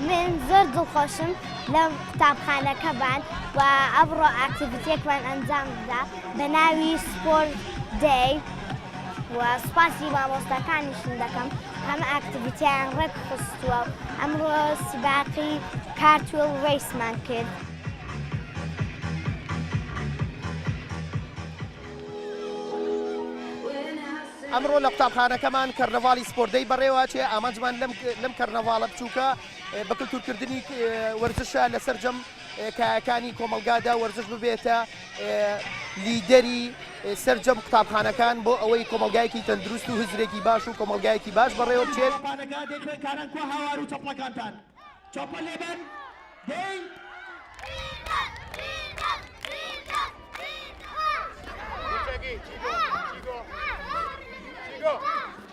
من زۆر دڵخۆشم لەم قوتابخانەکەمان و ئەمڕۆ ئاکتیڤیتێکمان ئەنجام دا بە ناوی سپۆرت دەی و سوپاسی مامۆستاکانیشم دەکەم هەمە ئاکتیڤیتیان ڕێک خستووە و ئەمڕۆ سباقی کارتوێڵ ڕێیسمان کرد. ئەمڕۆ لە قوتابخانەکەمان کەرنەڤاڵی سپۆردەی بەڕێوەچێ ئامانجمان لەم کەرنەڤاڵە بچووکە بە کلتورکردنی وەرزشە لەسەر جەم کایەکانی کۆمەلگادا وەرزش ببێتە لیدەری سەرجەم قوتابخانەکان بۆ ئەوەی کۆمەلگایەکی تەندروست و هزرێکی باش و کۆمەلگایەکی باش بەڕێوە بچێت.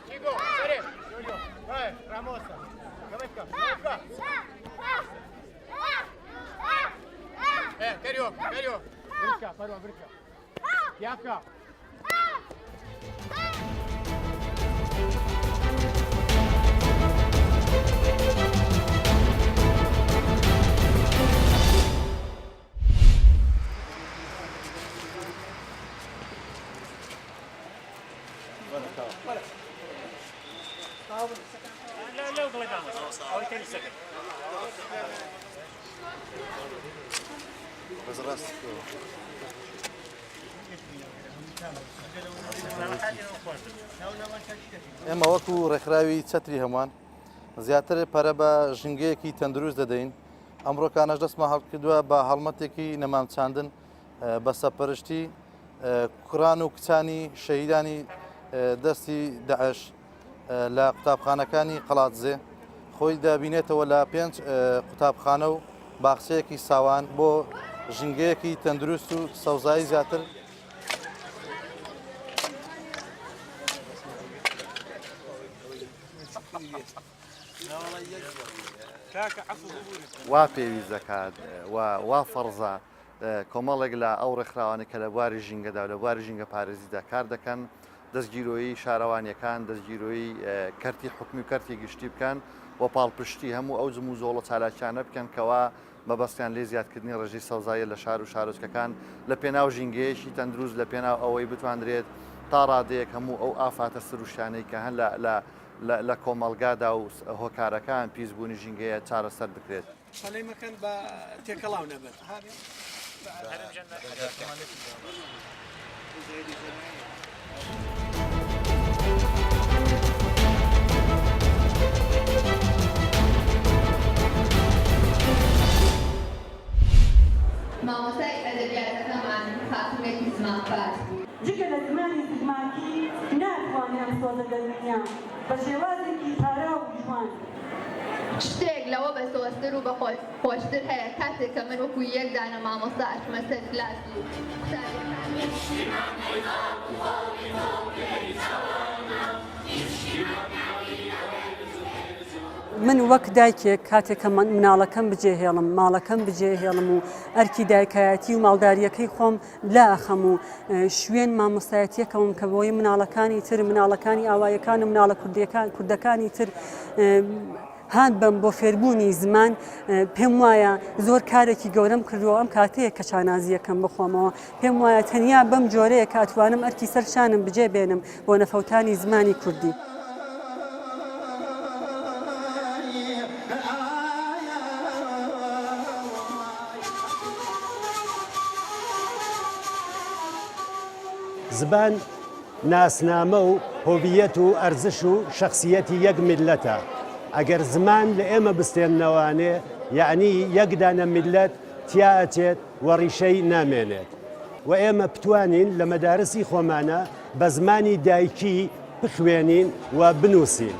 Chico, sare, Giulio, vai, Ramosa, Gavetka, Kerio, Vrika, parva, Vrika, Jaka. لا وضغط أو تاني سكت. بس راسك. ئێمە وەکو ڕێکخراوی چەتری هەمووان زیاتر پەرە بە ژنگەیەکی تەندروست دەدەین. ئەمڕۆکانەش دەستمان هەڵکردووە بە هەڵمەتێکی نەمامچاندن بە سەرپەرشتی کوڕان و کچانی شەهیدانی دەستی داعش لە قوتابخانەکانی قەڵاتزێ خۆی دابینێتەوە لە 5 قوتابخانە و باخچەیەکی ساوان بۆ ژنگەیەکی تەندروست و سەوزایی زیاتر. وا پێویست دەکات وا فەرزە کۆمەڵێک لە ئەو ڕێکخراوانە کە لە بواری ژینگەدا و لە بواری ژینگە پارێزیدا کار دەکەن دەستگیرۆیی شارەوانیەکان دەستگیرۆیی کەرتی حکمی و کەرتی گشتی بکەن و پاڵپشتی هەموو ئەو جم و زۆڵە چالاکیانە بکەن کەوا مەبەستیان لێ زیادکردنی ڕێژەی سەوزایە لە شار و شارۆچکەکان لە پێناو ژینگەیەکی تەندروست لە پێناو ئەوەی بتوانرێت تا ڕادەیەک هەموو ئەو ئافاتە سروشتانەی کە هەن لە کۆمەلگادا و هۆکارەکان پیسبوونی ژینگەیە چارەسەر بکرێت. سەلەیمەکەن بە تێکەڵاو نەبێت. مامۆستای ئەدەبیاتەکەمان خاتونێکی زمانبات جگە لە زمانی زمانکی ناتوانیان سۆزە دەرونیا بە شێوازێکی پارا و جوان شتێک لەوە بە سۆزتر و بە خۆشتر هەیە کاتێک کە من وەکو یەک دانە مامۆستا ئەچمە سەر کلاس و من وەک دایکێک کاتێککە مناڵەکەم بجێهێڵم ماڵەکەم بجێهێڵم و ئەرکی دایکایەتی و ماڵداریەکەی خۆم لا ئەخەم و شوێن مامۆستایەتیەکەم کە بۆی مناڵەکانی تر مناڵەکانی ئاوایەکان و مناڵە کوردەکانی تر هاان بم بۆ فێربوونی زمان پێم وایە زۆر کارێکی گەورەم کردووە ئەم کاتەیە کە چانازیەکەم بخۆمەوە پێم وایە تەنیا بەم جۆرەیە کاتوانم ئەرکی سەرشانم بجێ بێنم بۆ نەفەوتانی زمانی کوردی. زبان ناسنامە و هۆویەت و ئەرزش و شخصیەتی یەک میلەتە. ئەگەر زمان لە ئێمە بستێننەوانێ یعنی یەکدانە میلەت تیاچێت وەڕیشەی نامێنێت و ئێمە بتوانین لە مەدارسی خۆمانە بە زمانی دایکی بخوێنین و بنووسین.